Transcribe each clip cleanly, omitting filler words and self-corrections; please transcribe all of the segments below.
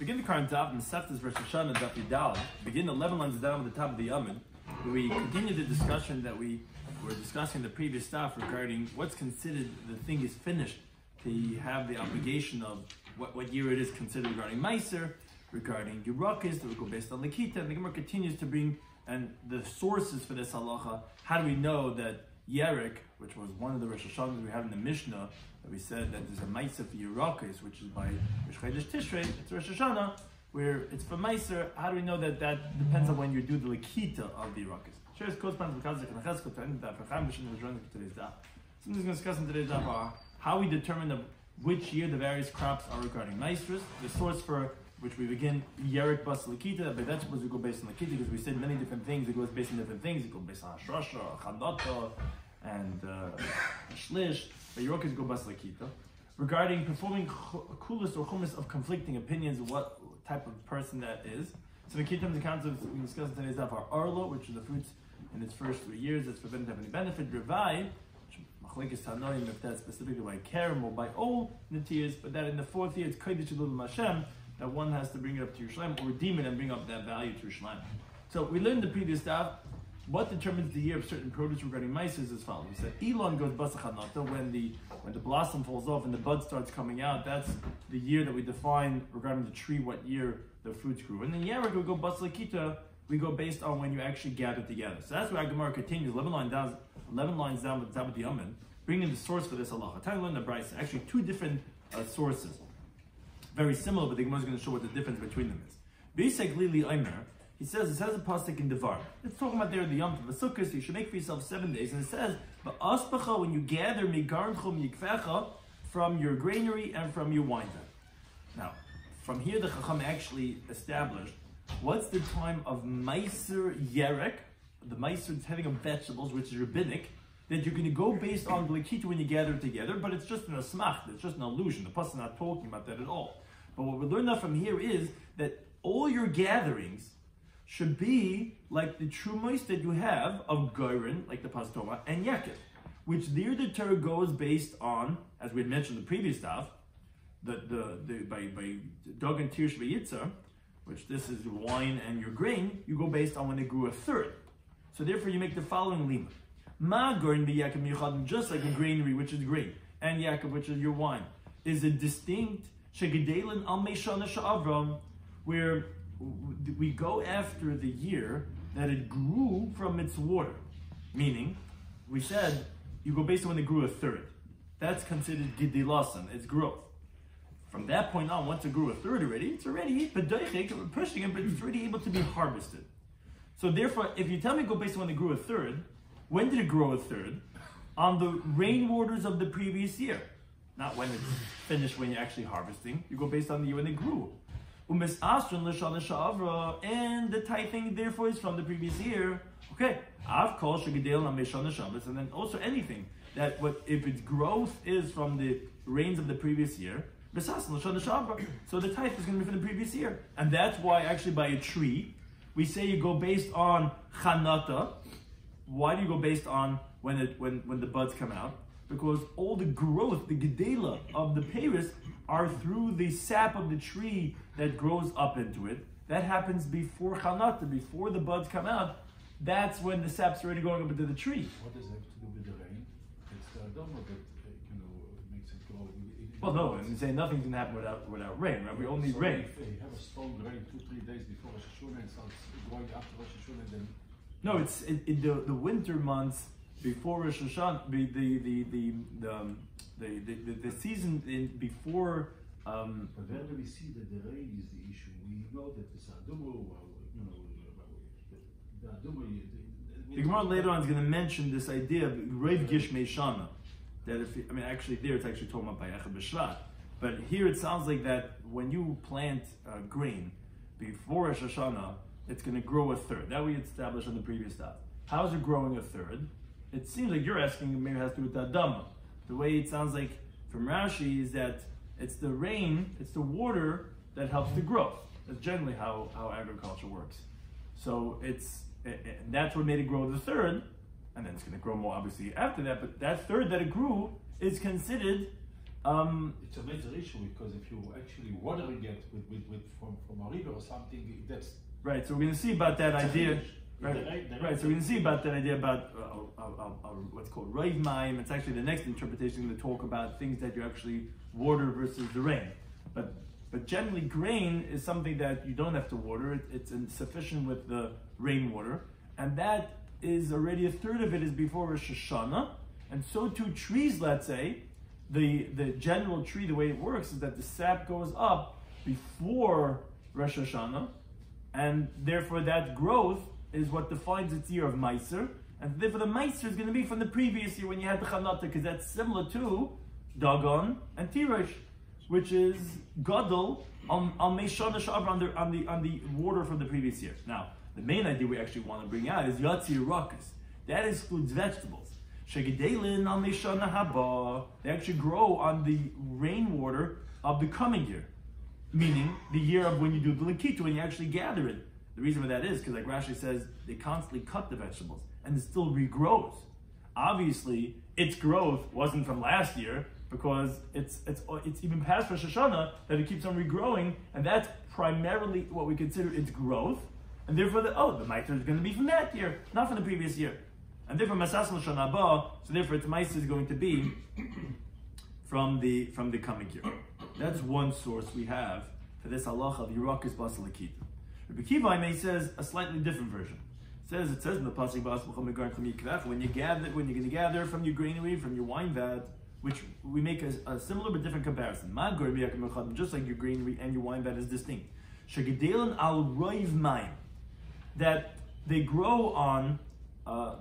Begin the current Daf, Mesechta Rosh Hashanah Daf. Begin 11 lines down at the top of the Yomid. We continue the discussion that we were discussing in the previous Daf regarding what's considered the thing is finished to have the obligation of what year it is considered regarding Meiser, regarding Yerakis, that we go based on Lakita, and the Gemara continues to bring and the sources for this halacha. How do we know that Yerek, which was one of the Rosh Hashanahs we have in the Mishnah, that we said that there's a Meiser for Yerakis, which is by Rosh Chodesh Tishrei, it's Rosh Hashanah, where it's for Meiser. How do we know that that depends on when you do the Lakita of the Yerakis? Something's going to discuss in today's Daf are how we determine which year the various crops are regarding Meisters. The source for which we begin Yerek Bas Lakita, by vegetables we go based on Lakita because we said many different things. It goes based on different things. It goes based on Hashrasha, Chanata, and Shlish. But Yerakis go Bas Lakita. Regarding performing Kulis or Chumis of conflicting opinions, what type of person that is. So the Kitam's accounts of we discussed in today's Daf are Arlo, which are the fruits in its first 3 years. That's forbidden to have any benefit. Revai, Machlekes Tanoim, if that's specifically by Kerem or by all Natias, but that in the 4th year it's Kodesh Elul Hashem, that one has to bring it up to Yerushalayim or redeem it and bring up that value to Yerushalayim. So we learned the previous Daf, what determines the year of certain produce regarding Meisers is as follows. We said Elon goes Basachanata when the blossom falls off and the bud starts coming out. That's the year that we define regarding the tree, what year the fruits grew. And then Yerek we go Baslakita, we go based on when you actually gather together. So that's why Gemara continues 11 lines down with Zabat Yamin, bringing the source for this halacha. Time learn the Bryce, actually 2 different sources. Very similar, but the Gemara is going to show what the difference between them is. Beisek Lili Omer, it says a pasuk in Devar. It's talking about there the Yom Tov, the Sukkot, you should make for yourself 7 days. And it says, "Ba'aspacha when you gather migarnchum yikvecha from your granary and from your wine vat." Now, from here the Chacham actually established what's the time of Meiser Yerek, the Meiser having of vegetables, which is rabbinic, that you're going to go based on Glakita when you gather it together, but it's just an asmach, it's just an illusion. The pasuk is not talking about that at all. But what we learn now from here is that all your gatherings should be like the trumos that you have of Gorin, like the Pastoma, and Yaakov, which there the Torah goes based on, as we had mentioned in the previous Daf, by Dog and Tirsh V'Yitzar, which this is wine and your grain, you go based on when they grew a third. So therefore you make the following lima. Ma Gorin V'Yaakov Michadim, just like a granary, which is grain, and Yaakov, which is your wine, is a distinct Shegedelin Al Meishana Sha'avram, where we go after the year that it grew from its water. Meaning, we said, you go based on when it grew a third. That's considered Gidilasan, its growth. From that point on, once it grew a third already, it's already Pedaychik, we're pushing it, but it's already able to be harvested. So therefore, if you tell me go based on when it grew a third, when did it grow a third? On the rainwaters of the previous year. Not when it's finished, when you're actually harvesting. You go based on the year when it grew. And the tithing therefore is from the previous year. Okay. And then also anything that if its growth is from the rains of the previous year, so the tithe is going to be from the previous year. And that's why actually by a tree, we say you go based on chanata. Why do you go based on when the buds come out? Because all the growth, the gedela of the Paris are through the sap of the tree that grows up into it. That happens before Chanata, before the buds come out. That's when the sap's already going up into the tree. What does that have to do with the rain? It's the Adama that makes it grow. Well, no, and say nothing's going to happen without rain, right? We only need rain. If you have a strong rain 2-3 days before Rosh Hashanah and starts growing after Rosh Hashanah, then... No, it's the winter months before Rosh Hashanah, the season before. But where do we see that the rain is the issue? We know that the The Gemara later on is going to mention this idea of Rev Gishmei Shana. That actually there it's actually talking about by Echad B'Shvat. But here it sounds like that when you plant grain before Rosh Hashanah, it's going to grow a third. That we established on the previous stuff. How is it growing a third? It seems like you're asking maybe it has to do with the Adama. The way it sounds like from Rashi is that it's the rain, it's the water that helps the growth. That's generally how agriculture works. So that's what made it grow the third, and then it's going to grow more obviously after that, but that third that it grew is considered It's a major issue because if you actually watering it with from a river or something, that's right. So we're going to see about that idea. Right. Right. So we're going to see about that idea about what's called Rav Mayim. It's actually the next interpretation to talk about things that you actually water versus the rain. But generally, grain is something that you don't have to water. It's sufficient with the rainwater, and that is already a third of it is before Rosh Hashanah. And so too trees, let's say, the general tree, the way it works is that the sap goes up before Rosh Hashanah, and therefore that growth is what defines its year of Meiser, and therefore the Meiser is going to be from the previous year when you had the Chanata, because that's similar to Dagon and Tirish, which is Gadol on Meishana Shavar on the water from the previous year. Now, the main idea we actually want to bring out is Yatzir Rakas. That excludes vegetables. Shegedelin on Meishana Haba. They actually grow on the rainwater of the coming year, meaning the year of when you do the Lakita, when you actually gather it. The reason for that is because, like Rashi says, they constantly cut the vegetables and it still regrows. Obviously, its growth wasn't from last year because it's even past Rosh Hashanah that it keeps on regrowing, and that's primarily what we consider its growth. And therefore, the Meiser is going to be from that year, not from the previous year. And therefore, Masas L'Shana Haba, so therefore its Meiser is going to be from the coming year. That's one source we have for this halacha of Yirakas Bas Lakita. Rabbi Kiva says a slightly different version. It says in the pasuk when you're going to gather from your granary, from your wine vat, which we make a similar but different comparison. Just like your granary and your wine vat is distinct. Al that they grow on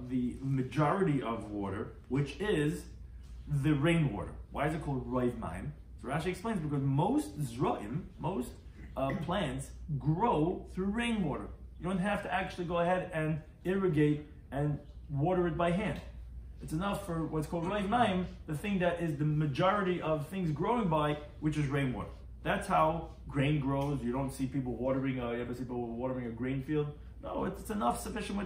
the majority of water, which is the rainwater. Why is it called Roiv Mayim? So Rashi explains because most zra'im, most plants grow through rainwater. You don't have to actually go ahead and irrigate and water it by hand. It's enough for what's called Roiv Mayim, the thing that is the majority of things growing by, which is rainwater. That's how grain grows. You don't see people watering. You ever see people watering a grain field? No, it's enough, sufficient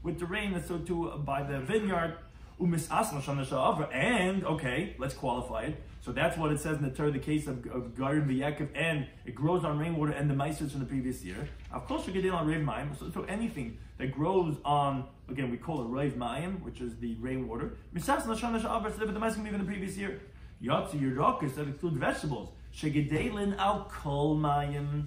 with the rain. And so too by the vineyard. And okay, let's qualify it. So that's what it says in the Torah, the case of Garin v'Yaakov, and it grows on rainwater and the Meisers from the previous year. Of course, we get in on Rav Mayim. So anything that grows on, again, we call it Rav Mayim, which is the rainwater. Misas l'shana sha'avar, so the Meisers can be from the previous year. Yatsi Yirakas, that excludes vegetables. Shegedelin al kol mayim,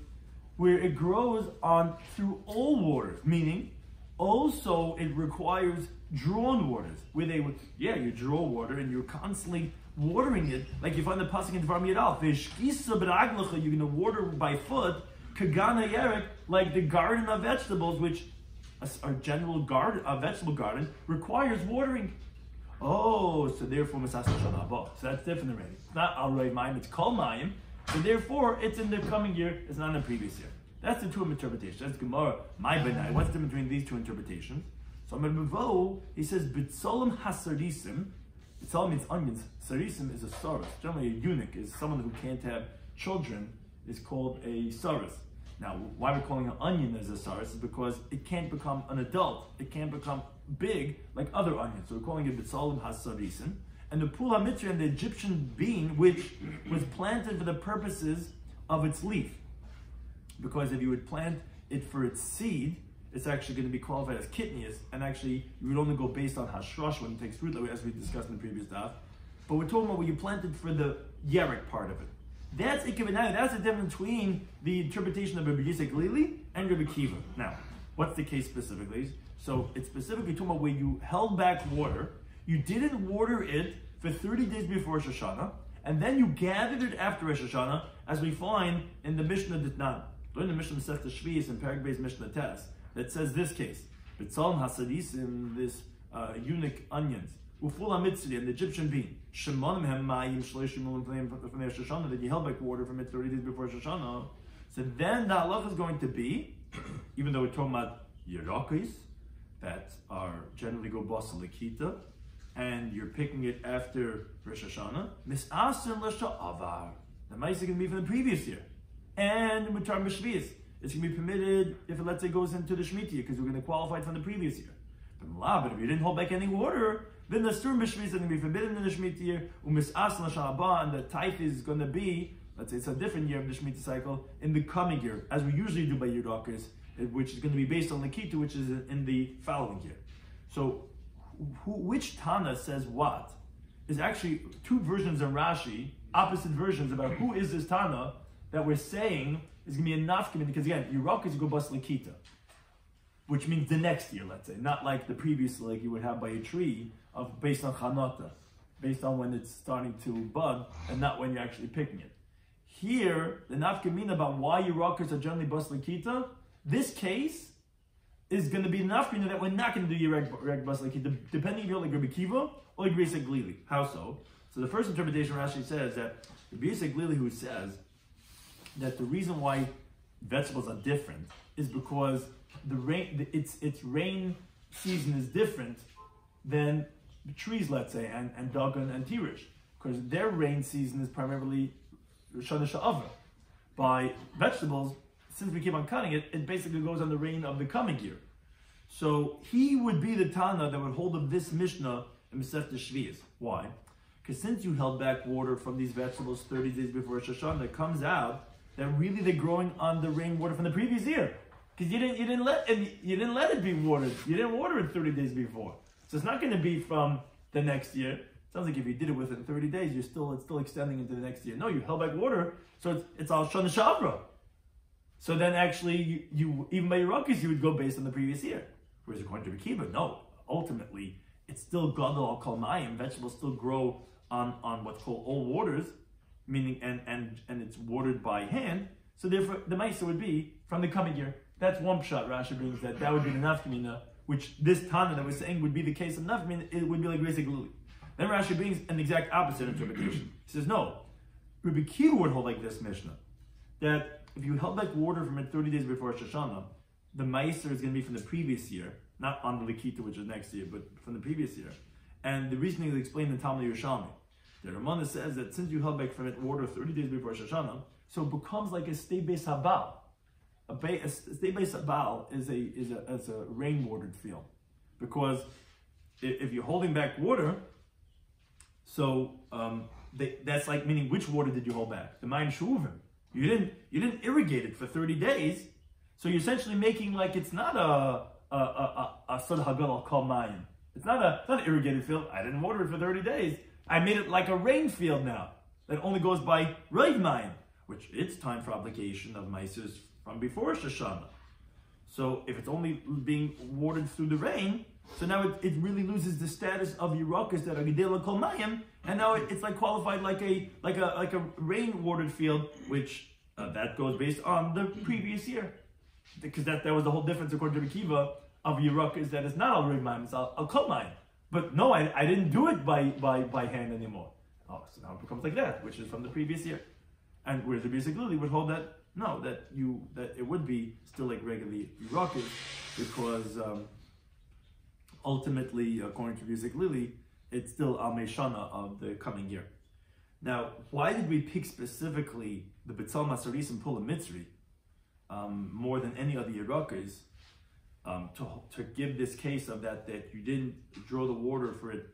where it grows on through all waters, meaning also it requires drawn waters, where they would, you draw water and you're constantly watering it, like you find the pasuk in Dvar Yadal, you're going to water by foot, kagana yerek, like the garden of vegetables, which a general garden, a vegetable garden, requires watering. Oh, so therefore, so that's different already. It's not al Rav Mayim, it's kol mayim, so therefore it's in the coming year, it's not in the previous year. That's the two interpretations. That's Gemara, my benai. What's the difference between these two interpretations? So Amar Mevo, he says, B'tzolim hasarisim. B'tzolim means onions. Sarisim is a saris. Generally, a eunuch is someone who can't have children, is called a saris. Now, why we're calling an onion as a saris is because it can't become an adult. It can't become big like other onions. So we're calling it B'tzolim hasarisim. And the Pula Mitzri and the Egyptian bean, which was planted for the purposes of its leaf. Because if you would plant it for its seed, it's actually going to be qualified as kitnius, and actually you would only go based on hashrosh when it takes fruit, as we discussed in the previous daf. But we're talking about when you planted for the yerek part of it. That's ikavinayu. That's the difference between the interpretation of Rabbi Yisrael Glili and Rabbi Kiva. Now, what's the case specifically? So it's specifically talking about where you held back water, you didn't water it for 30 days before Rosh Hashanah, and then you gathered it after Rosh Hashanah, as we find in the Mishnah Ditnan. During the Mishnah Masechta Shvius and Perek Beis Mishnah Tes, that says this case, B'tzalm Hasadisim, this eunuch onions, Ufula Mitzri, and the Egyptian bean, Shemonim Hem Mayim Shloshim Ulim from Rosh Hashanah, that you held back water from it 30 days before Rosh Hashanah. So then the halacha is going to be, even though we're talking about Yerakis, that are generally go Basa Lakita, and you're picking it after Rosh Hashanah, Mis'asim L'Sha Avar. The mice are going to be from the previous year. And Mutar Mishvius, it's going to be permitted if it, let's say, goes into the Shemitah, because we're going to qualify it from the previous year. But if you didn't hold back any water, Then the stur mishmi is going to be forbidden in the Shemitah year. Umisas l'shana haba, and the taif is going to be, let's say it's a different year of the Shemitah cycle, in the coming year, as we usually do by Yerukas, which is going to be based on Lakita, which is in the following year. So, which Tana says what is actually two versions in Rashi, opposite versions about who is this Tana that we're saying is going to be a nafkamin, because again, Yerukas go bus Lakita, which means the next year, let's say, not like the previous like you would have by a tree of based on Chanata, based on when it's starting to bud, and not when you're actually picking it. Here, the nafkamina about why Yerukas are generally bus Lakita, this case is going to be nafkamina that we're not going to do Yerek bus Lakita, depending if you're like Rabbi Kiva or like Rabbi Glili. How so? So the first interpretation Rashi says that Rabbi Glili, who says that the reason why vegetables are different is because the rain, its rain season is different than trees, let's say, and Dagan and Tirish, because their rain season is primarily Shana Sha'avra. By vegetables, since we keep on cutting it, it basically goes on the rain of the coming year. So he would be the Tana that would hold of this Mishnah in Masechta Shvius. Why? Because since you held back water from these vegetables 30 days before Rosh Hashanah, it comes out that really they're growing on the rainwater from the previous year. Because you didn't let it be watered. You didn't water it 30 days before. So it's not going to be from the next year. It sounds like if you did it within 30 days, it's still extending into the next year. No, you held back water, so it's all Shana Shavra. So then actually, you even by Yerukas, you would go based on the previous year. Whereas according to Akiva, no. Ultimately, it's still gadol al kol mayim. Vegetables still grow on what's called old waters, meaning and it's watered by hand. So therefore, the Maisa would be from the coming year. That's one pshat. Rashi brings that would be the nafkamina, which this Tana that we're saying would be the case of nafkamina. It would be like Reisig Luli. Then Rashi brings an exact opposite interpretation. He says no. Rabbi Kiva would hold like this Mishnah, that if you held back water from it 30 days before Rosh Hashanah, the Meiser is going to be from the previous year, not on the Lakita, which is next year, but from the previous year. And the reasoning is explained in Talmud Yerushalmi. The Ramana says that since you held back from it water 30 days before Rosh Hashanah, so it becomes like a stay beis habal. A stay beis habal is a rain-watered field, because if you're holding back water, so that's like meaning which water did you hold back? The mayim shuvim. You didn't irrigate it for 30 days, so you're essentially making like it's not a sod hagadol kol mayim. It's not an irrigated field. I didn't water it for 30 days. I made it like a rain field now that only goes by Rav mayim, which it's time for obligation of maises from before Rosh Hashanah. So if it's only being watered through the rain, so now it really loses the status of Yerukas that are gedela kol mayim, and now it's like qualified like a rain watered field, which that goes based on the previous year, because that was the whole difference according to Akiva of Yerukas that is not al Rav mayim, it's al kol mayim. But no, I didn't do it by hand anymore. Oh, so now it becomes like that, which is from the previous year. And whereas the Rabbi Glili would hold that no, that it would be still like regularly Yerukas, because ultimately, according to Rabbi Glili, it's still Al Meishana of the coming year. Now, why did we pick specifically the Betzal Masaris and Pula Mitzri more than any other Yerukas to give this case of that you didn't draw the water for it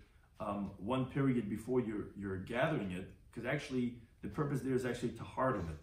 one period before you're gathering it, because actually the purpose there is actually to harden it.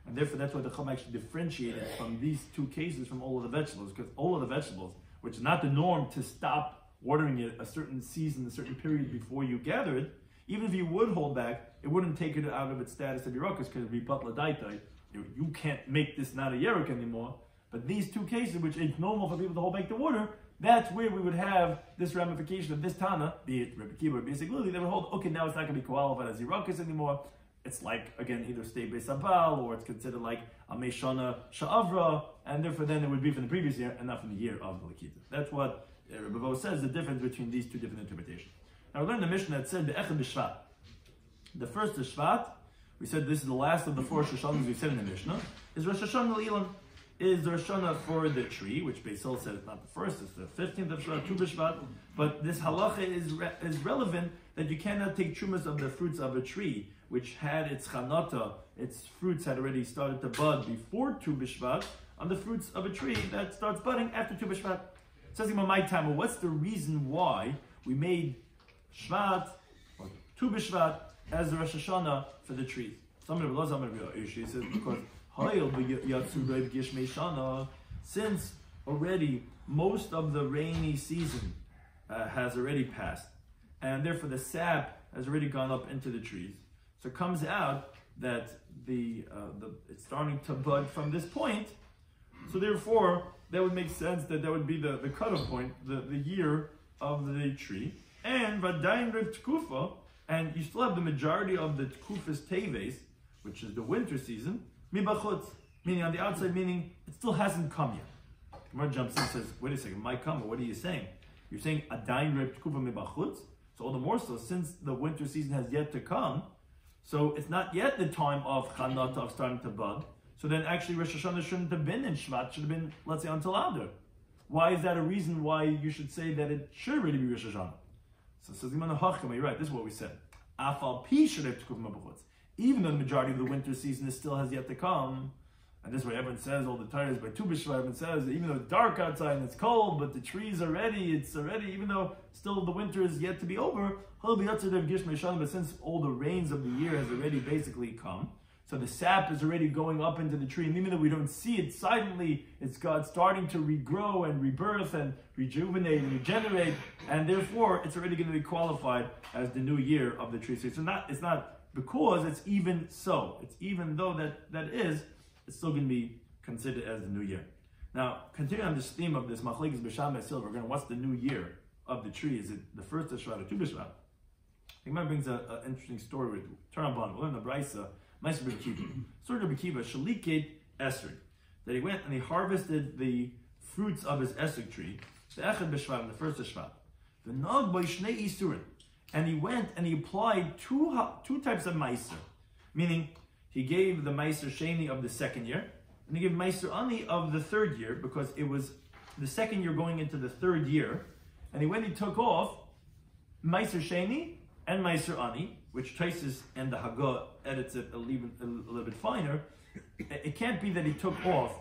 And therefore, that's why the Chum actually differentiated from these two cases from all of the vegetables, because all of the vegetables, which is not the norm to stop watering it a certain season, a certain period before you gather it, even if you would hold back, it wouldn't take it out of its status of Yerukas, because it would be Batla Daitai. You can't make this not a Yeruk anymore. But these two cases, which it's normal for people to hold back the water, that's where we would have this ramification of this Tana, be it Rebbe Kiva or Basic Lili, they would hold, okay, now it's not going to be qualified as Yerukas anymore. It's like, again, either stay beis habal, or it's considered like a Meishana Sha'avra, and therefore then it would be from the previous year and not from the year of the Lakita. That's what Rebbe Vo says, the difference between these two different interpretations. Now we learned the Mishnah that said the Echad B'Shvat. The first is Shvat. We said this is the last of the 4 Rosh Hashanahs we said in the Mishnah. Is Rosh Hashanah L'Ilan. Is the Rosh Hashanah for the tree, which Beis Hillel said it's not the first, it's the 15th of Shvat, Tu B'Shvat. But this halacha is relevant that you cannot take trumas of the fruits of a tree, which had its chanata, its fruits had already started to bud before Tu B'Shvat, on the fruits of a tree that starts budding after Tu B'Shvat. Says in my time, well, what's the reason why we made Shvat, or Tu B'Shvat, as the Rosh Hashanah for the trees. She says because since already most of the rainy season has already passed, and therefore the sap has already gone up into the trees, so it comes out that it's starting to bud from this point. So therefore, that would make sense that would be the cutoff point, the year of the tree. And Vadayin Rev Tkufa, and you still have the majority of the Tkufas Teves, which is the winter season, Mibachutz, meaning on the outside, meaning it still hasn't come yet. Gemara jumps in and says, wait a second, might come, but what are you saying? You're saying Adayin Rev Tkufa Mibachutz? So all the more so, since the winter season has yet to come, so it's not yet the time of Chanata, of starting to bud. So then actually Rosh Hashanah shouldn't have been in Shvat, should have been, let's say, until Adar. Why is that a reason why you should say that it should really be Rosh Hashanah? So says you're right, this is what we said. Afal pi should have Tkuf Mabachutz. Even though the majority of the winter season still has yet to come, and this is what everyone says all the time, is by Tu B'Shvat, everyone says that even though it's dark outside and it's cold, but the trees are ready, even though still the winter is yet to be over, but since all the rains of the year has already basically come, so the sap is already going up into the tree, and even though we don't see it silently, it's starting to regrow and rebirth and rejuvenate and regenerate, and therefore it's already going to be qualified as the new year of the tree. So it's not because it's even so. It's even though that is, it's still going to be considered as the new year. Now, continuing on this theme of this Machlekes B'Sham B'Sil, we're going to what's the new year of the tree? Is it the first of Shvat or Tu B'Shvat? The Gemara brings an interesting story with turn on. We'll learn the Brisa. Ma'aser Rabbi Kiva. Story of Rabbi Kiva, Shaliket Esrig, that he went and he harvested the fruits of his esrig tree, the Echad B'Shvat, on the first of Shvat. The Nog by Shnei Isurin, and he went and he applied two types of Ma'aser, meaning he gave the Ma'aser Sheni of the second year, and he gave Ma'aser Ani of the third year, because it was the second year going into the third year, and he took off Ma'aser Sheni and Ma'aser Ani, which Taisus and the Haggah edits it a little bit finer. It can't be that he took off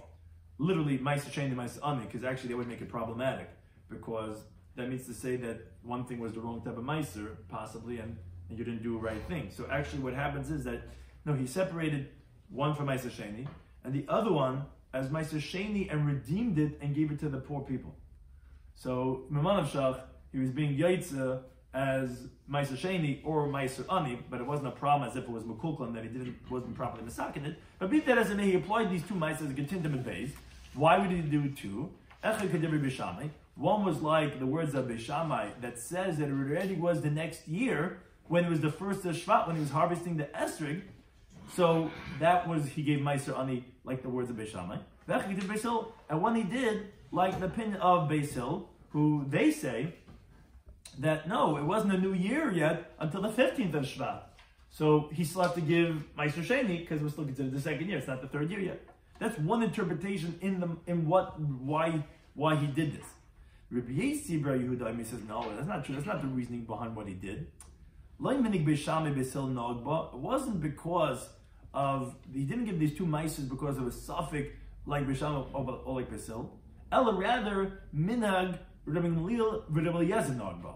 literally Ma'aser Sheni and Ma'aser Ani, because actually that would make it problematic, because that means to say that one thing was the wrong type of Ma'aser, possibly, and you didn't do a right thing. So actually what happens is that, no, he separated one from Ma'aser Sheni, and the other one as Ma'aser Sheni, and redeemed it and gave it to the poor people. So, Memanav Shach, he was being Yaitza as Ma'aser Sheni or Ma'aser Ani, but it wasn't a problem as if it was Mekulklan that he wasn't properly masakin. But be that as it may, he applied these two Ma'aser and continued them in base. Why would he do two? Echad Kedibri B'Shamai. One was like the words of Beishamai that says that it already was the next year when it was the first of Shvat, when he was harvesting the esrig. So that was, he gave Ma'aser Ani like the words of Beishamai. And when he did, like the opinion of Beis Hill, who they say that no, it wasn't a new year yet until the 15th of Shvat. So he still had to give Ma'aser Sheni because it was still considered the second year. It's not the third year yet. That's one interpretation why he did this. Rabbi Yossi Bar Yehuda says no, that's not true. That's not the reasoning behind what he did. It wasn't because of, he didn't give these two Ma'aser because of a suffix like B'Sham or like Beis Hill. Ella rather minhag Rabbi Eliezer Nogba.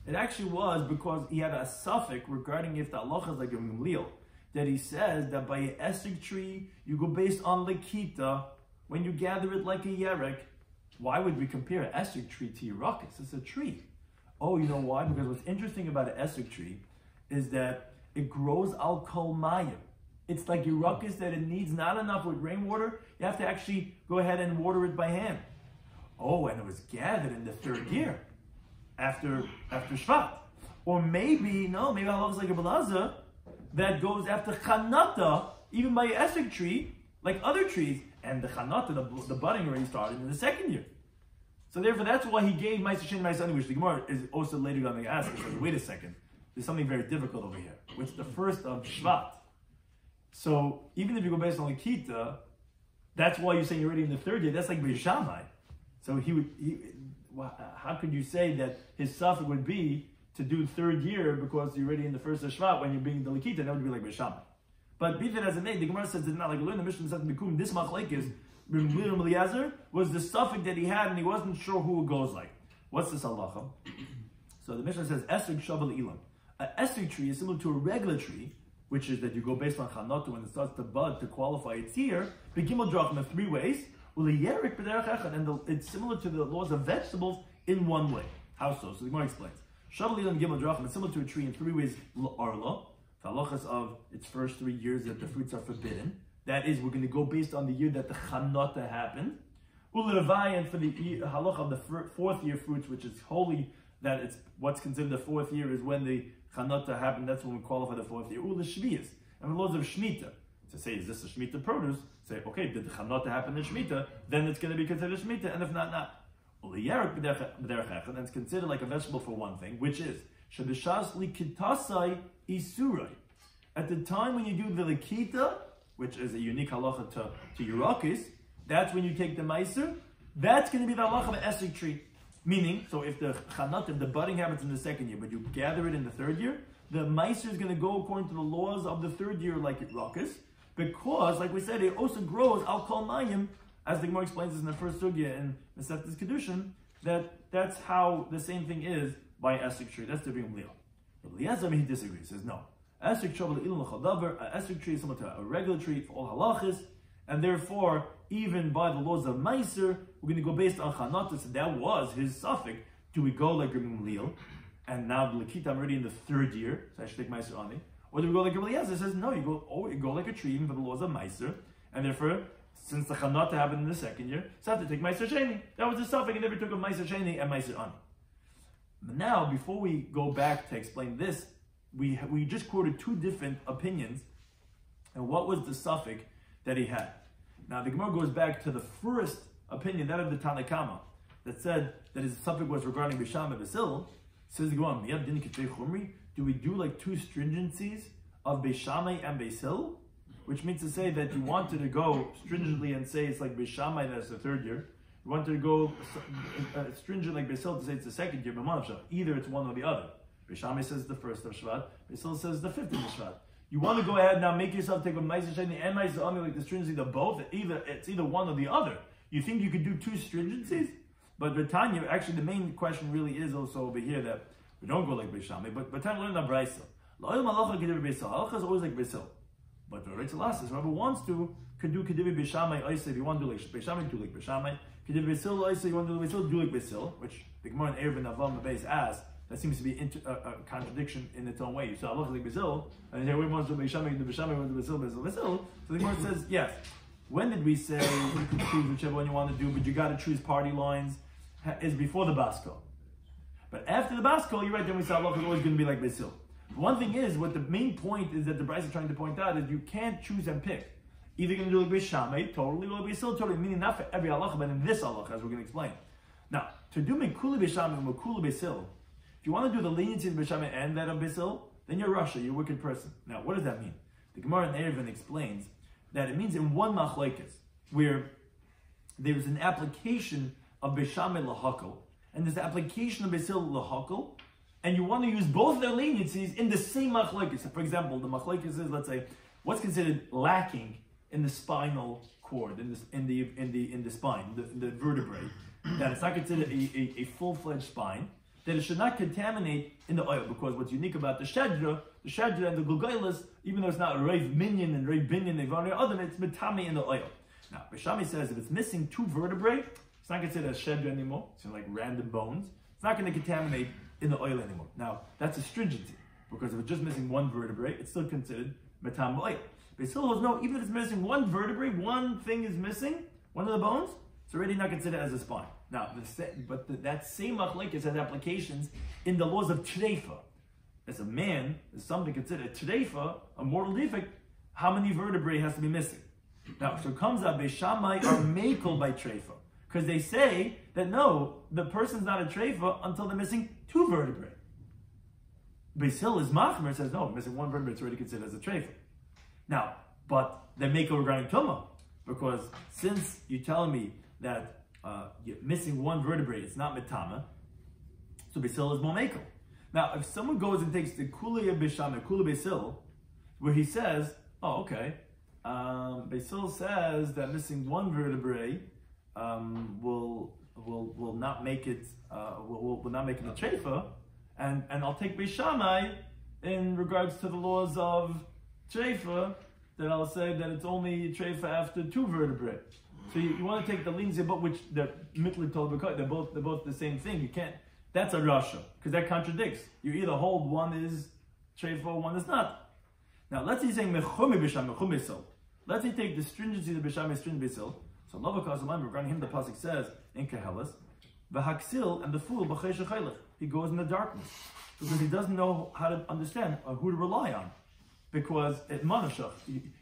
It actually was because he had a suffix regarding if the halacha is like Rabbi Gamliel, that he says that by an esrig tree you go based on lekita when you gather it like a yerek. Why would we compare an esrig tree to Yerakis? It's a tree. Oh, you know why? Because what's interesting about an esrig tree is that it grows al kol mayim. It's like Yerakis that it needs not enough with rainwater. You have to actually go ahead and water it by hand. Oh, and it was gathered in the third year, after Shvat. Or maybe Allah is like a Belaza that goes after Chanata, even by an esrig tree, like other trees, and the Chanata, the budding already started in the second year. So therefore, that's why he gave Ma'aser Sheni and Ma'aser Ani, which the Gemara is also later going to ask. Wait a second, there's something very difficult over here. Which is the first of Shvat. So even if you go based on Lekita, that's why you're saying you're already in the third year. That's like Beishamai. So how could you say that his suffix would be to do third year because you're already in the first of Shvat when you're being the Lekita? That would be like Beishamai. But be that as it may, the Gemara says it's not like learn the Mishnah says Bikum. This Machlekes Eliezer was the suffix that he had, and he wasn't sure who it goes like. What's this halacha? So the Mishnah says, Esrig Shabal Ilam. An esrig tree is similar to a regular tree, which is that you go based on Chanatu when it starts to bud to qualify its year. Begimel drachim in 3 ways. And it's similar to the laws of vegetables in 1 way. How so? So the Gemara explains. Shabal Ilam Gimel drachim is similar to a tree in 3 ways. Arla, the halachas of its first 3 years that the fruits are forbidden. That is, we're going to go based on the year that the Chanata happened. And for the halach of the 4th year fruits, which is holy, that it's what's considered the 4th year is when the Chanata happened. That's when we qualify the 4th year. Ula Shviyas, and the laws of Shemitah. To say, is this a Shemitah produce? Say, okay, did the Chanata happen in Shemitah? Then it's going to be considered Shemitah, and if not, not. Ula Yerek b'derech then it's considered like a vegetable for one thing, which is Shebishas likitasai isurai. At the time when you do the likita, which is a unique halacha to Yerakis, that's when you take the meiser. That's going to be the halacha of an esrig tree. Meaning, so if the chanat, if the budding happens in the 2nd year, but you gather it in the 3rd year, the meiser is going to go according to the laws of the 3rd year, like Yerakis, because, like we said, it also grows al kol mayim, as the Gemara explains this in the first sugya in Masechtas Kedushin, that's how the same thing is by esrig tree. That's the Rebbe Leah. Eliezer, he disagrees. He says no. Esrig tree is similar to a regular tree for all halachas, and therefore, even by the laws of Meiser, we're going to go based on Chanata. So that was his suffix. Do we go like Rabbi Leal, and now the Lakita, I'm already in the 3rd year, so I should take Meiser on me? Or do we go like Rabbi Eliezer? It says no, you go like a tree, even for the laws of Meiser, and therefore, since the Chanata happened in the 2nd year, so I have to take Meiser Sheni. That was the suffix, and never took a Meiser Sheni and Meiser Ani. But now, before we go back to explain this, we just quoted 2 different opinions, and what was the suffix that he had? Now the Gemara goes back to the first opinion, that of the Tanakama, that said that his suffix was regarding Bisham and Basil. Says the Gemara, do we do like 2 stringencies of Beishamai and Basil? Which means to say that you wanted to go stringently and say it's like Beishamai, that's the 3rd year. You wanted to go stringent like Basil to say it's the 2nd year, but either it's one or the other. Beishamai says the 1st of Shvat, Basil says the 5th of Shvat. You want to go ahead now, make yourself take a Meiser Sheni and Meiser Ani, like the stringency of both. It's either one or the other. You think you could do 2 stringencies? But Tanya, actually, the main question really is also over here that we don't go like Beishamai, but Tanya learned on Braisa. La'olam halacha kedivi Basil. Halacha is always like Basil. But the Reitzal says, whoever wants to could do kedivi Beishamai Oisa. If you want to do like Beishamai, do like Beishamai. Kedivi Basil Oisa. You want to do Basil, do like Basil. Which the Gemara in Erev and Avam Beis asks. That seems to be a contradiction in its own way. You say Allah like Basil, and here we want to do Beishamai, do Beishamai, want to do Basil. So the Gemara says, yes. When did we say you can choose whichever one you want to do, but you got to choose party lines? Is before the Basko. But after the Basko, you're right. Then we say Allah is always going to be like Basil. One thing is, what the main point is that the Bryce is trying to point out is you can't choose and pick. Either going to do like Beishamai totally, or Basil totally. Meaning not for every halacha, but in this halacha, as we're going to explain. Now, to do Mekula Beishamai and Mekula Basil. If you want to do the leniency of Beishamai and that of Basil, then you're Russia, you're a wicked person. Now, what does that mean? The Gemara in Erevin explains that it means in one machlekes, where there is an application of Beishamai lahakol, and there's an application of Basil lahakol, and you want to use both their leniencies in the same machlekes. So for example, the machlekes is, let's say, what's considered lacking in the spinal cord, in the spine, the vertebrae, that it's not considered a full-fledged spine, that it should not contaminate in the oil, because what's unique about the shedra and the gulgailas, even though it's not reiv minyan and reiv binyan and other, it's metami in the oil. Now, Bishami says if it's missing 2 vertebrae, it's not considered a shedra anymore. It's like random bones. It's not going to contaminate in the oil anymore. Now, that's a stringency, because if it's just missing 1 vertebrae, it's still considered metam oil. But still holds no, even if it's missing 1 vertebrae, one thing is missing, one of the bones, it's already not considered as a spine. Now, that same machlekes has applications in the laws of treifa. As a man, is something considered a treifa, a mortal defect, how many vertebrae has to be missing? Now, so it comes out, Beishamai are makel by treifa. Because they say that no, the person's not a treifa until they're missing 2 vertebrae. Basil is machmer, says no, missing 1 vertebrae, it's already considered as a treifa. Now, but they makel regarding tumah, because since you're telling me that you're missing 1 vertebrae, it's not metama, so Basil is more makel. Now, if someone goes and takes the Kulei Bisham, the Kulei Basil, where he says, oh, okay, Basil says that missing 1 vertebrae will not make it will not make it a treifa, And I'll take Beis Shammai in regards to the laws of treifa, that I'll say that it's only treifa after 2 vertebrae. So you want to take the leniency, but which the mitli told they're both the same thing. You can't. That's a rasha because that contradicts. You either hold one is treifa or one is not. Now let's say he's saying mechumi b'sham mechumi sil. Let's say take the stringency of b'sham stringent b'sil. So Lavaka's regarding him, the pasuk says in Kehelis, v'haksil, and the fool b'chei shechaylich. He goes in the darkness because he doesn't know how to understand who to rely on. Because at manashach,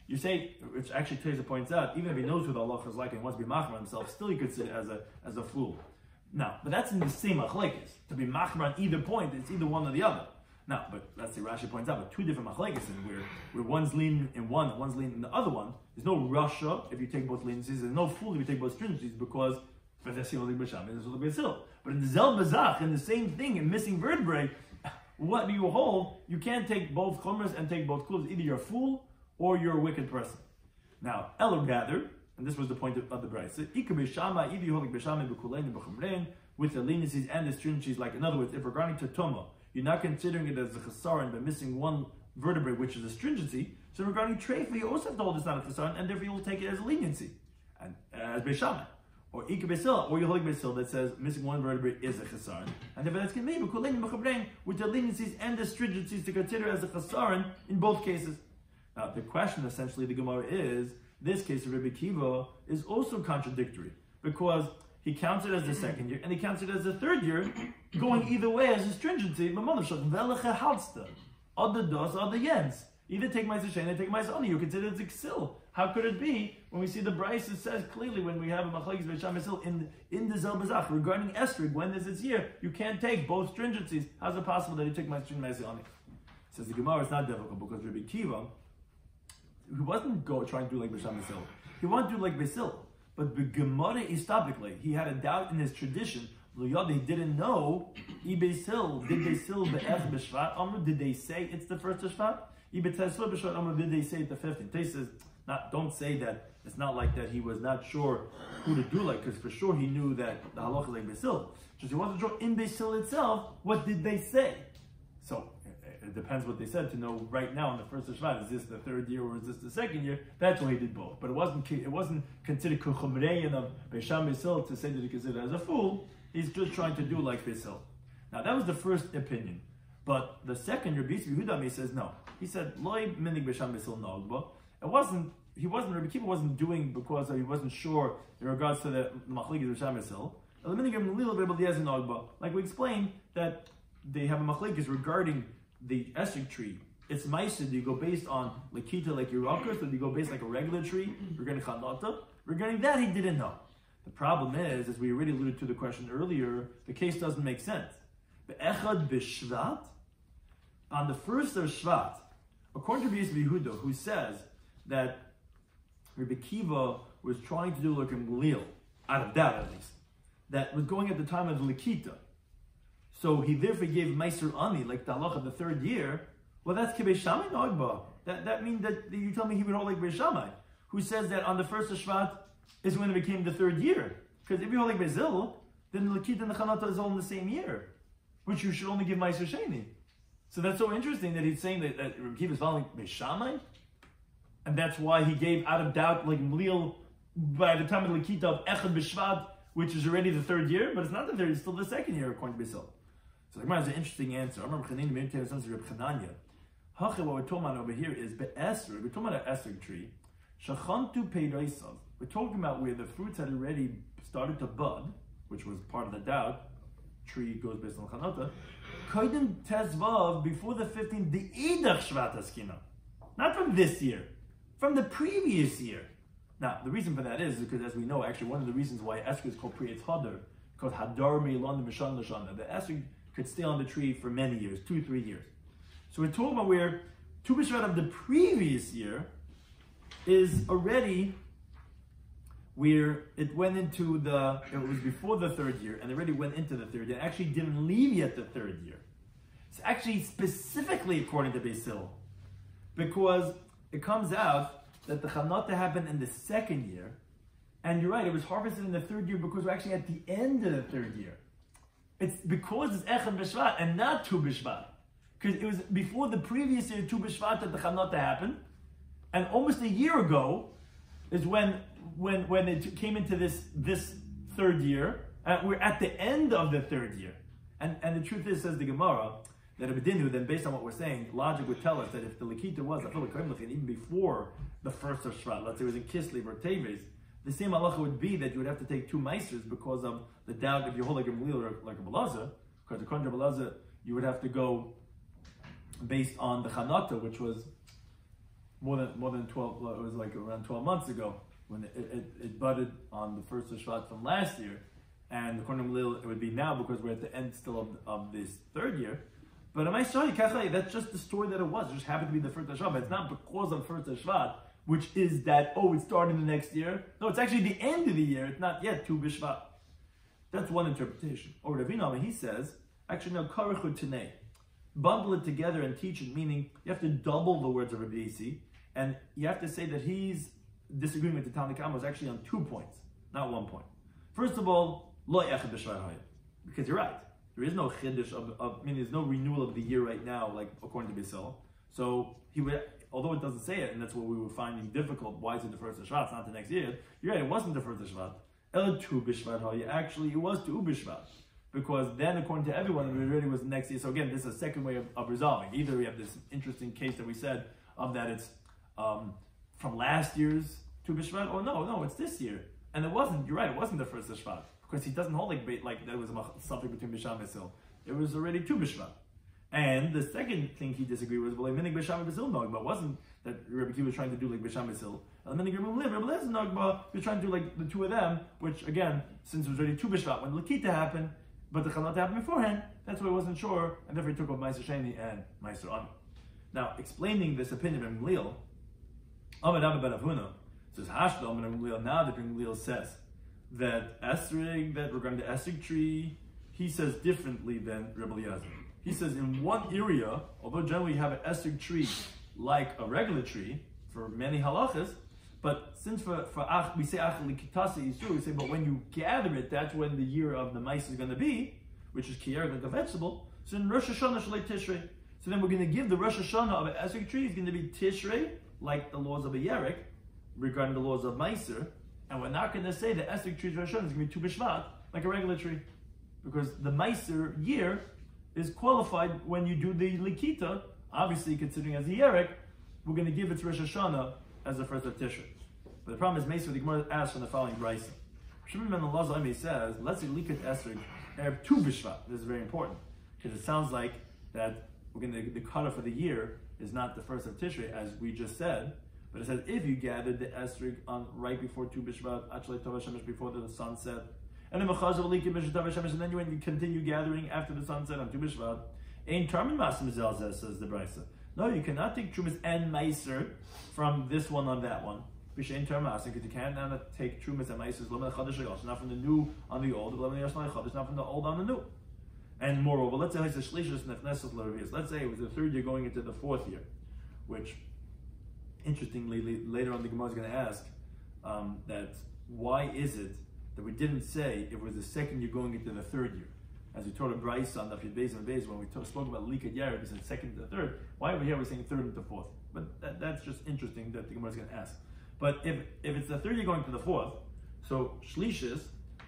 you say, which actually Teresa points out, even if he knows who the halacha is like and wants to be machmer himself, still he could sit as a fool. Now, but that's in the same machlekes. To be machmer on either point, it's either one or the other. Now, but let's say Rashi points out, but 2 different machlekes, and where one's lean in one and one's lean in the other one. There's no rasha if you take both leniencies. There's no fool if you take both stringencies, because but in the zel bazach, in the same thing, in missing vertebrae, what do you hold? You can't take both chumras and take both kluls. Either you're a fool or you're a wicked person. Now, Eller gathered, and this was the point of the Bryce. Either you hold like b'shamay b'kulein b'chumrein with the leniencies and the stringencies. Like in other words, if regarding to tuma, you're not considering it as a chesaron by missing one vertebrae, which is a stringency. So regarding treifa, you also have to hold it's not a chesaron, and therefore you will take it as a leniency, and as b'shamay. Or Ika Besil, or you hold Besil that says missing one vertebrae is a chesaron, and therefore that's going to be with the leniencies and the stringencies to consider as a chesaron in both cases. Now the question essentially the Gemara is, this case of Rabbi Kiva is also contradictory, because he counts it as the 2nd year and he counts it as the 3rd year, going either way as a stringency. Other dos, other yens. Either take my Shane, take my Oni. You consider it Xil. How could it be when we see the Bryce? It says clearly when we have a Machlekes B'Sham Yisrael in the Zel Bazach regarding Esrig, when is its year, you can't take both stringencies. How's it possible that you take my Shane Oni? Says the Gemara, it's not difficult because Rabbi Kiva, he wasn't trying to do like B'Sham Yisrael. He wanted to do like Basil, but the Gemara istopically, he had a doubt in his tradition. He didn't know. Did they say it's the 1st of Shvat? Did they say it the 15th? They says, don't say that. It's not like that he was not sure who to do like, because for sure he knew that the halacha is like Basil. Just he wasn't sure in Basil itself, what did they say? So it depends what they said to know right now in the 1st of Shvat, is this the 3rd year or is this the 2nd year? That's why he did both. But it wasn't considered kuchumrein of Beisham Basil to say that he considered it as a fool. He's just trying to do like Basil. Now that was the first opinion. But the second, Rabbi Yehuda says no. He said, "Loi minig b'sham b'sil nogba." Rabbi Kiva wasn't doing because he wasn't sure in regards to the machlekes b'sham b'sil. Minig a little bit about the ezin nogba. Like we explained that they have a machlekes regarding the esrog tree. It's ma'aser. Do you go based on lakita like Yerakas, or do you go based like a regular tree regarding chanata? Regarding that, he didn't know. The problem is, as we already alluded to the question earlier, the case doesn't make sense. The echad b'shvat, on the 1st of Shvat, according to Rabbi Yehuda, who says that Rabbi Kiva was trying to do like a Galil, out of doubt at least, that was going at the time of the Lakita. So he therefore gave Meiser Ani, like the halacha of the 3rd year. Well, that's Kibbe Shammai Nogba. That means that you tell me he would hold like Beis Shammai, who says that on the 1st of Shvat is when it became the 3rd year. Because if you hold like Bezil, then the Lakita and the Chanata is all in the same year, which you should only give Meiser Sheni. So that's so interesting that he's saying that Rabbi Kiva is following Beis Shammai, and that's why he gave out of doubt like Mlil by the time of the Lakita of Echad B'Shvat, which is already the 3rd year, but it's not the 3rd; it's still the 2nd year according to Basil. So the Gemara has an interesting answer. I remember Chanina Meir sons of Reb Chananya. What we're talking about over here is Be'esrog. We're talking about an esrog tree. Shachantu Peireisav. We're talking about where the fruits had already started to bud, which was part of the doubt. Tree goes based on Chanata. Kodim Tezvav, before the 15th, the Idach Shvat Askina. Not from this year, from the previous year. Now, the reason for that is because, as we know, actually, one of the reasons why esrog is called Priyetz Hadar, called Hadar Meilon Mishan Lashana. The esrog could stay on the tree for many years, 2-3 years. So we're talking about where Tu B'Shvat of the previous year is already where it went into it was before the 3rd year, and already went into the 3rd year. It actually didn't leave yet the 3rd year. It's actually specifically according to Basil, because it comes out that the Chanata happened in the 2nd year, and you're right, it was harvested in the 3rd year because we're actually at the end of the 3rd year. It's because it's Echad B'Shvat and not Tu B'Shvat. Because it was before the previous year, Tu B'Shvat, that the Chanata happened. And almost a year ago is when it came into this third year. We're at the end of the third year. And the truth is, says the Gemara, that if it didn't, then based on what we're saying, logic would tell us that if the Lakita was even before the first of Shvat, let's say it was in Kislev or Teves, the same halacha would be that you would have to take 2 meisers because of the doubt if you hold like a Melil or like a Belazar, because according to Belazar, you would have to go based on the Chanata, which was more than 12, it was like around 12 months ago, when it budded on the first of Shvat from last year. And according to Melil, it would be now because we're at the end still of this third year. But am I sorry, that's just the story that it was. It just happened to be the first of Shvat. But it's not because of first of Shvat, which is that, it's starting the next year. No, it's actually the end of the year. It's not yet Tu B'Shvat. That's one interpretation. Or Ravina, he says, actually, no, Karechud Tanei. Bundle it together and teach it, meaning you have to double the words of Rabbi Yisi, and you have to say that he's disagreeing with the Talmud Kam was actually on 2 points, not 1 point. First of all, Lo Echad B'Shvat Hayim, because you're right. There is no chiddush there's no renewal of the year right now, like according to Beisil. So he would, although it doesn't say it, and that's what we were finding difficult. Why is it the first of Shvat? It's not the next year. You're right. It wasn't the first of Shvat. El Tu B'Shvat Hayim. Actually, it was Tu B'Shvat, because then, according to everyone, it really was the next year. So again, this is a second way of resolving. Either we have this interesting case that we said of that it's from last year's Tu B'Shvat, or no, it's this year, and it wasn't. You're right. It wasn't the first of Shvat. Because he doesn't hold like that was something between Bisham and Basil. It was already 2 Bishvat. And the second thing he disagreed with was like Minig Bisham and Basil Nogba. It wasn't that Rabbi Kiva was trying to do like Bisham and Basil. And Minig Rabbi Lezer Nogba, he was trying to do like the 2 of them, which again, since it was already 2 Bishvat when Lakita happened, but the Chanat happened beforehand, that's why he wasn't sure, and therefore he took off Meiser Sheni and Meiser Ani. Now, explaining this opinion of Gamliel, Amad Abba Ben Avuna says, Hashdom and Gamliel, now that Gamliel says, that Esrig, that regarding the Esrig tree, he says differently than Rebbe Eliezer. He says in one area, although generally you have an Esrig tree like a regular tree for many halachas, but since for we say Achli Kitasi Yisur, we say, but when you gather it, that's when the year of the mice is going to be, which is Kiyer, like a vegetable. So in Rosh Hashanah Shalei Tishrei. So then we're going to give the Rosh Hashanah of an Esrig tree is going to be Tishrei, like the laws of a Yerek, regarding the laws of Meiser. And we're not going to say that Esrig tree's Rosh Hashanah is going to be Tu B'Shvat, like a regular tree. Because the Meiser year is qualified when you do the Likita, obviously considering as a Yerek, we're going to give its Rosh Hashanah as the first of Tishrei. But the problem is, Meiser, the Gemara asks from the following Brisa. Shimon ben Elazar says, let's say Likat Esrig, Erev Tu B'Shvat. This is very important, because it sounds like that we're going to, the cutoff for the year is not the first of Tishrei, as we just said. But it says, if you gathered the Esrig on right before Tu B'Shvat, actually Tov HaShemesh before the sunset, and then Mechazav Likim Tov HaShemesh, and then when you continue gathering after the sunset on Tu B'Shvat, Ein Tarmin Masim Zelzeh, says the Brisa. No, you cannot take Trumas and Meiser from this one on that one. B'Shein Tarmin Masim, because you can't now take Trumas and Meiser, not from the new on the old, not from the old on the new. And moreover, let's say it's a Shlishus Nefneset L'Revius. Let's say it was the third year going into the fourth year, which interestingly, later on the Gemara is going to ask that why is it that we didn't say it was the second year going into the third year? As we taught a Bryce on Daf Yomi and Beis when we spoke about Likat Yared, we said second to the third. Why over here we're saying third into fourth? But that's just interesting that the Gemara is going to ask. But if it's the third year going to the fourth, so Shlishis,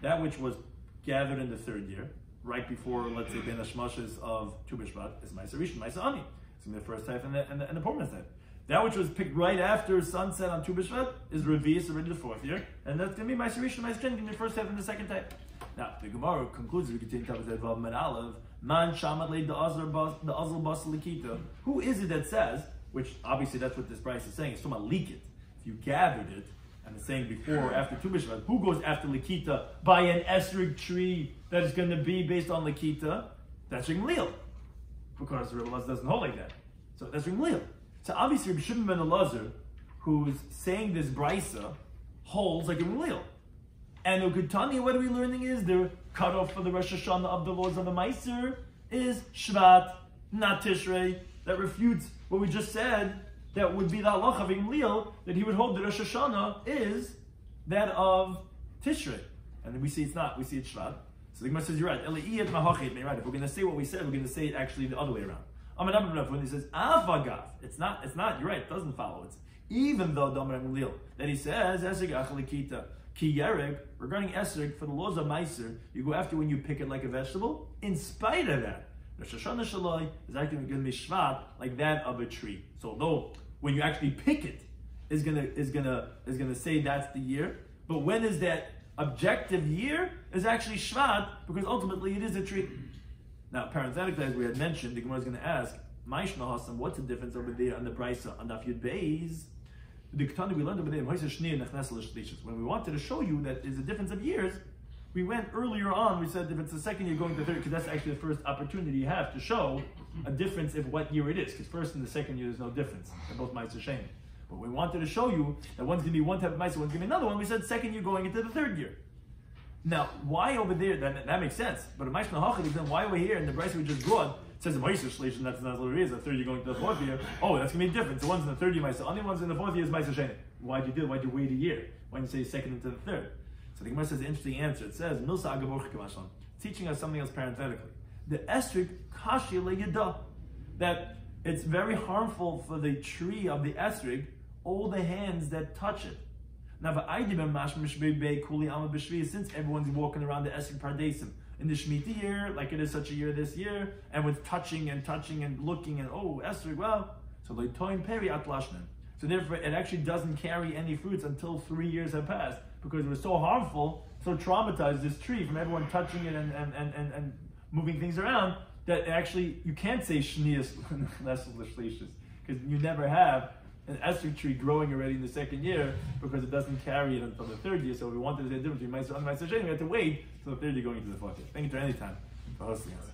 that which was gathered in the third year, right before, let's say, Ben Hashmashas of Tu B'Shvat, is Ma'aser Rishon, Ma'aser Ani. It's in the first type and the permanent type. That which was picked right after sunset on Tu B'Shvat is Revius, already the fourth year, and that's going to be Ma'aser Rishon, Ma'aser Sheni, in the first type and the second type. Now, the Gemara concludes, we continue to talk about Man Aleph, Man Shamat Leid the Azal Bas Likita. Who is it that says, which obviously that's what this price is saying, it's talking about Likit. If you gathered it, and it's saying before or after Tu B'Shvat, who goes after Likita by an Esrig tree that is going to be based on Likita? That's Gamliel. Because Rebbe Elazar doesn't hold like that. So that's Gamliel. So obviously Rabbi Shimon ben Elazar, who's saying this brisa, holds like Gamliel. And Ukutani, what are we learning is the cutoff for the Rosh Hashanah of the laws of the Meiser is Shvat, not Tishrei. That refutes what we just said. That would be the halacha of Gamliel, that he would hold that Rosh Hashanah is that of Tishrei. And we see it's not, we see it's Shvat. So the Gemara says, you're right. You're right. If we're going to say what we said, we're going to say it actually the other way around. When he says, Avagav, it's not, you're right, it doesn't follow. It's even though that he says, Ki Yereg, regarding Esrog, for the laws of Meiser, you go after when you pick it like a vegetable. In spite of that, Rosh Hashanah Shaloi is actually going to be Shvat like that of a tree. So although when you actually pick it, is gonna say that's the year, but when is that objective year is actually Shvat, because ultimately it is a tree. Now, parenthetically, as we had mentioned, the Gemara is going to ask, what's the difference over there on the Brisa on Daf Yud Beis? The Ketana we learned over there, when we wanted to show you that there's a difference of years, we went earlier on, we said if it's the second year going to the third, because that's actually the first opportunity you have to show a difference of what year it is, because first and the second year there's no difference. They're both Ma'aser Sheni. But we wanted to show you that one's going to be one type of Ma'aser, one's going to be another one, we said second year going into the third year. Now, why over there? That makes sense. But in Ma'aser Hachid, then why over here in the Brisa we just brought, it says Ma'aser Shlish, that's not what it is. The third year going to the fourth year. Oh, that's going to be different. The one's in the third year Ma'aser, only one's in the fourth year is Ma'aser Sheni. Why'd you do it? Why'd you wait a year? Why didn't you say second into the third? So the Gemara says an interesting answer. It says Milsa Agavorch Kamashon, teaching us something else parenthetically. The Esrog Kashi LeYada, that it's very harmful for the tree of the Esrog, all the hands that touch it. Now, since everyone's walking around the Esrog Pardesim in the Shemitah year, like it is such a year this year, and with touching and looking and Esrog, well, so they toin peri atlashnem. So therefore, it actually doesn't carry any fruits until 3 years have passed, because it was so harmful, so traumatized this tree from everyone touching it and moving things around, that actually you can't say shniyas less of the shlishas, because you never have an Esrog tree growing already in the second year, because it doesn't carry it until the third year. So we wanted to say the difference between Ma'aser and Ma'aser Sheni, we had to wait till the third year going into the fourth year. Thank you to any time for hosting us.